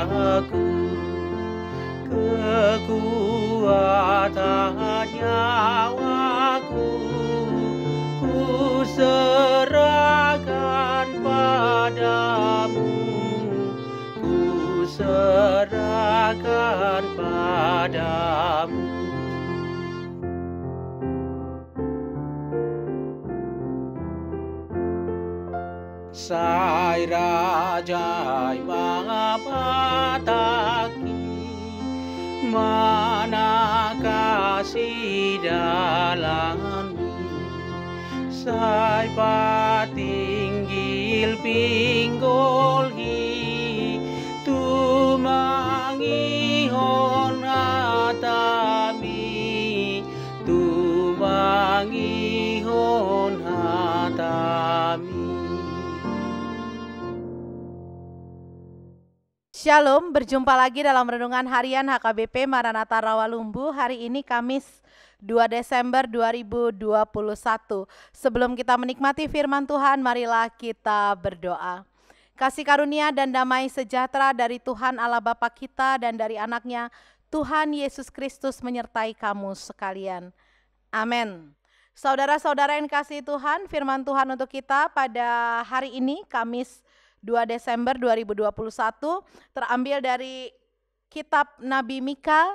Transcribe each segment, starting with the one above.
jiwaku, kekuatan nyawaku, ku serahkan padamu, ku serahkan padamu. Sai rajai mapataki, mana kasih dalami, sai patinggil pinggolhi, tumangihon hatami, tumangihon hatami. Shalom, berjumpa lagi dalam Renungan Harian HKBP Maranatha Rawalumbu. Hari ini Kamis 2 Desember 2021. Sebelum kita menikmati firman Tuhan, marilah kita berdoa. Kasih karunia dan damai sejahtera dari Tuhan Allah Bapa kita dan dari anaknya Tuhan Yesus Kristus menyertai kamu sekalian. Amin. Saudara-saudara yang kasih Tuhan, firman Tuhan untuk kita pada hari ini Kamis 2 Desember 2021 terambil dari kitab Nabi Mika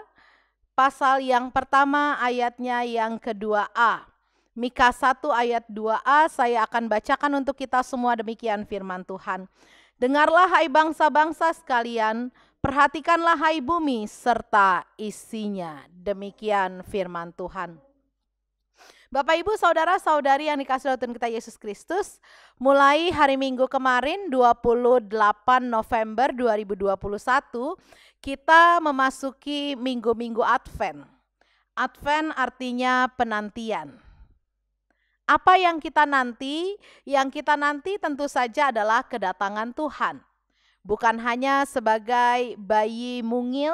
pasal yang pertama ayatnya yang ke-2a. Mika 1 ayat 2a saya akan bacakan untuk kita semua, demikian firman Tuhan. Dengarlah hai bangsa-bangsa sekalian, perhatikanlah hai bumi serta isinya. Demikian firman Tuhan. Bapak Ibu saudara-saudari yang dikasihi oleh Tuhan kita Yesus Kristus, mulai hari Minggu kemarin 28 November 2021 kita memasuki minggu-minggu Advent. Advent artinya penantian. Apa yang kita nanti? Yang kita nanti tentu saja adalah kedatangan Tuhan. Bukan hanya sebagai bayi mungil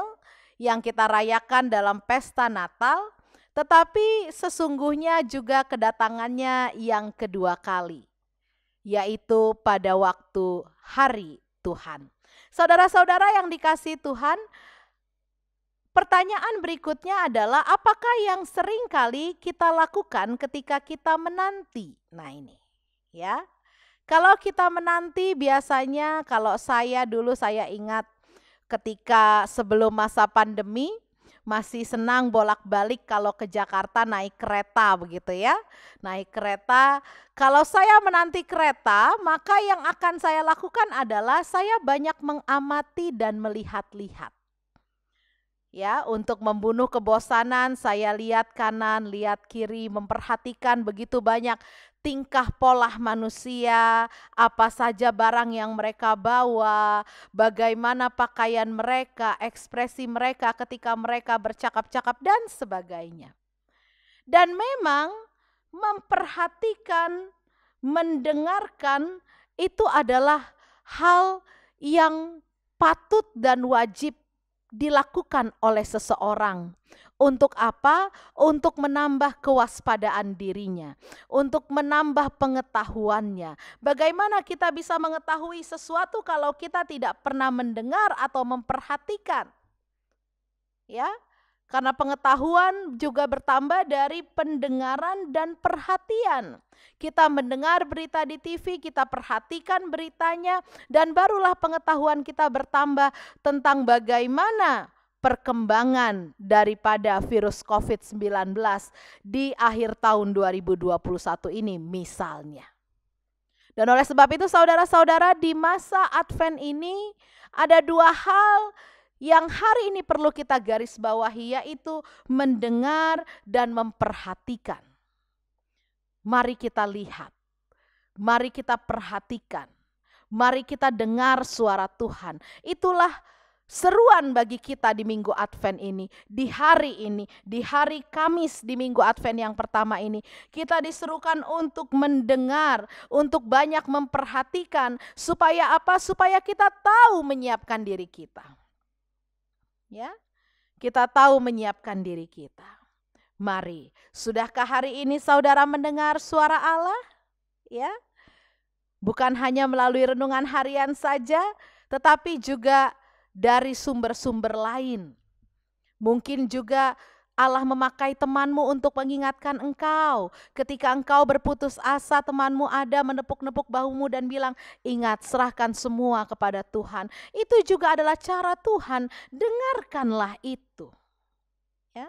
yang kita rayakan dalam pesta Natal, tetapi sesungguhnya juga kedatangannya yang kedua kali, yaitu pada waktu hari Tuhan. Saudara-saudara yang dikasihi Tuhan, pertanyaan berikutnya adalah apakah yang sering kali kita lakukan ketika kita menanti? Nah ini ya, kalau kita menanti biasanya, kalau saya dulu saya ingat ketika sebelum masa pandemi, masih senang bolak-balik kalau ke Jakarta naik kereta begitu ya. Naik kereta, kalau saya menanti kereta maka yang akan saya lakukan adalah saya banyak mengamati dan melihat-lihat. Ya, untuk membunuh kebosanan saya lihat kanan, lihat kiri, memperhatikan begitu banyak tingkah pola manusia, apa saja barang yang mereka bawa, bagaimana pakaian mereka, ekspresi mereka ketika mereka bercakap-cakap dan sebagainya. Dan memang memperhatikan, mendengarkan itu adalah hal yang patut dan wajib dilakukan oleh seseorang. Untuk apa? Untuk menambah kewaspadaan dirinya, untuk menambah pengetahuannya. Bagaimana kita bisa mengetahui sesuatu kalau kita tidak pernah mendengar atau memperhatikan? Ya, karena pengetahuan juga bertambah dari pendengaran dan perhatian. Kita mendengar berita di TV, kita perhatikan beritanya, dan barulah pengetahuan kita bertambah tentang bagaimana perkembangan daripada virus COVID-19 di akhir tahun 2021 ini misalnya. Dan oleh sebab itu saudara-saudara, di masa Advent ini ada dua hal yang hari ini perlu kita garis bawahi, yaitu mendengar dan memperhatikan. Mari kita lihat, mari kita perhatikan, mari kita dengar suara Tuhan. Itulah seruan bagi kita di minggu Advent ini, di hari Kamis di minggu Advent yang pertama ini. Kita diserukan untuk mendengar, untuk banyak memperhatikan, supaya apa? Supaya kita tahu menyiapkan diri kita. Ya, kita tahu menyiapkan diri kita. Mari, sudahkah hari ini saudara mendengar suara Allah? Ya, bukan hanya melalui renungan harian saja, tetapi juga dari sumber-sumber lain. Mungkin juga Allah memakai temanmu untuk mengingatkan engkau. Ketika engkau berputus asa, temanmu ada menepuk-nepuk bahumu dan bilang, ingat, serahkan semua kepada Tuhan. Itu juga adalah cara Tuhan, dengarkanlah itu. Ya.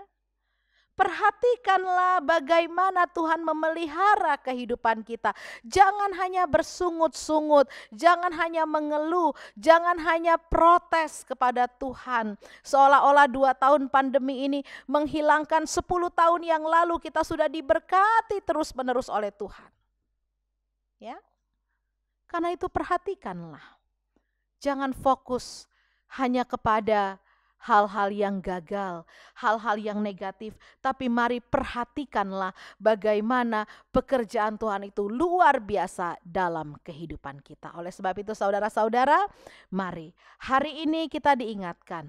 Perhatikanlah bagaimana Tuhan memelihara kehidupan kita. Jangan hanya bersungut-sungut, jangan hanya mengeluh, jangan hanya protes kepada Tuhan. Seolah-olah 2 tahun pandemi ini menghilangkan 10 tahun yang lalu kita sudah diberkati terus-menerus oleh Tuhan. Ya. Karena itu perhatikanlah. Jangan fokus hanya kepada hal-hal yang gagal, hal-hal yang negatif, tapi mari perhatikanlah bagaimana pekerjaan Tuhan itu luar biasa dalam kehidupan kita. Oleh sebab itu saudara-saudara, mari hari ini kita diingatkan,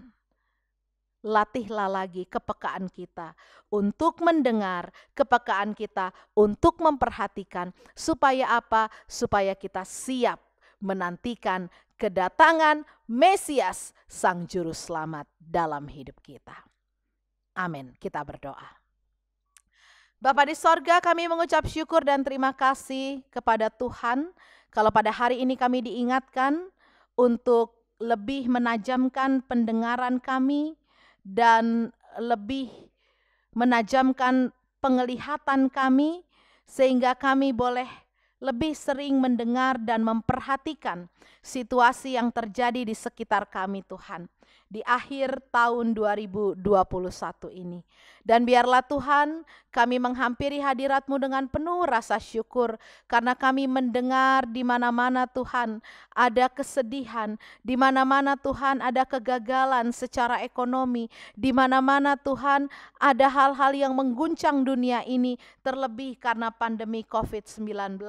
latihlah lagi kepekaan kita untuk mendengar, kepekaan kita untuk memperhatikan, supaya apa? Supaya kita siap menantikan kedatangan Mesias, Sang Juru Selamat dalam hidup kita. Amin. Kita berdoa. Bapa di sorga, kami mengucap syukur dan terima kasih kepada Tuhan. Kalau pada hari ini kami diingatkan untuk lebih menajamkan pendengaran kami dan lebih menajamkan penglihatan kami, sehingga kami boleh lebih sering mendengar dan memperhatikan situasi yang terjadi di sekitar kami Tuhan di akhir tahun 2021 ini. Dan biarlah Tuhan, kami menghampiri hadirat-Mu dengan penuh rasa syukur karena kami mendengar di mana-mana Tuhan ada kesedihan, di mana-mana Tuhan ada kegagalan secara ekonomi, di mana-mana Tuhan ada hal-hal yang mengguncang dunia ini, terlebih karena pandemi COVID-19.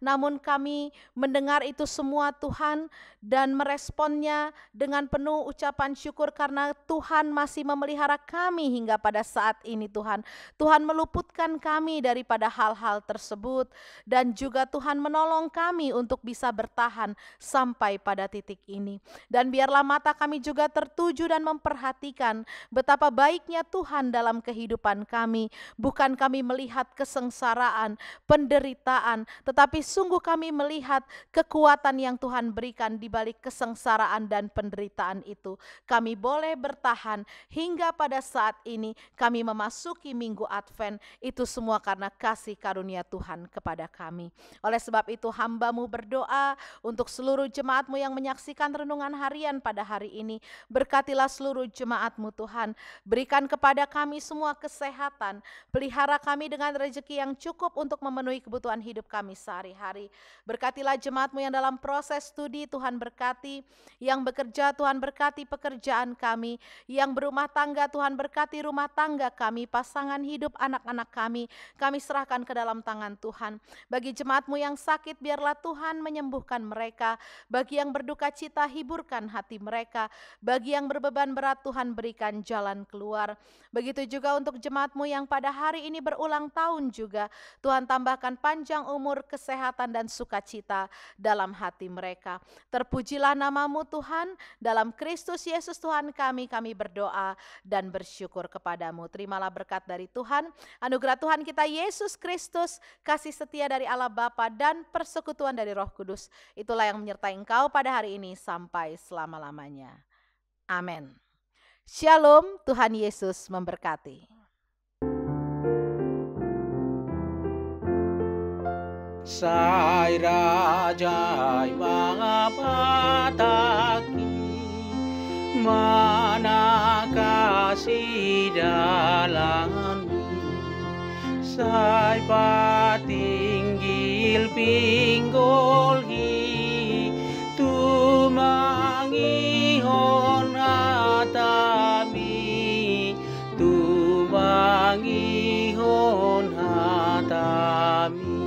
Namun kami mendengar itu semua Tuhan dan meresponnya dengan penuh ucapan syukur karena Tuhan masih memelihara kami hingga pada saat ini Tuhan. Tuhan meluputkan kami daripada hal-hal tersebut dan juga Tuhan menolong kami untuk bisa bertahan sampai pada titik ini. Dan biarlah mata kami juga tertuju dan memperhatikan betapa baiknya Tuhan dalam kehidupan kami. Bukan kami melihat kesengsaraan, penderitaan, tetapi sungguh kami melihat kekuatan yang Tuhan berikan di balik kesengsaraan dan penderitaan itu. Kami boleh bertahan hingga pada saat ini kami memasuki minggu Advent. Itu semua karena kasih karunia Tuhan kepada kami. Oleh sebab itu hamba-Mu berdoa untuk seluruh jemaat-Mu yang menyaksikan renungan harian pada hari ini. Berkatilah seluruh jemaat-Mu Tuhan. Berikan kepada kami semua kesehatan. Pelihara kami dengan rezeki yang cukup untuk memenuhi kebutuhan hidup kami sehari-hari. Berkatilah jemaat-Mu yang dalam proses studi, Tuhan berkati. Yang bekerja, Tuhan berkati pekerjaan kami. Yang berumah tangga, Tuhan berkati rumah tangga kami, pasangan hidup anak-anak kami. Kami serahkan ke dalam tangan Tuhan. Bagi jemaat-Mu yang sakit, biarlah Tuhan menyembuhkan mereka. Bagi yang berduka cita, hiburkan hati mereka. Bagi yang berbeban berat, Tuhan berikan jalan keluar. Begitu juga untuk jemaat-Mu yang pada hari ini berulang tahun juga. Tuhan tambahkan panjang umur, kesehatan dan sukacita dalam hati mereka. Terpujilah nama-Mu Tuhan, dalam Kristus Yesus Tuhan kami berdoa dan bersyukur kepadamu. Terimalah berkat dari Tuhan, anugerah Tuhan kita Yesus Kristus, kasih setia dari Allah Bapa dan persekutuan dari Roh Kudus. Itulah yang menyertai engkau pada hari ini sampai selama-lamanya. Amin. Shalom, Tuhan Yesus memberkati. Sai rajai mangapataki mana kasih dalammu, sai patinggil pinggolhi tumangihon hatami, tumangihon hatami.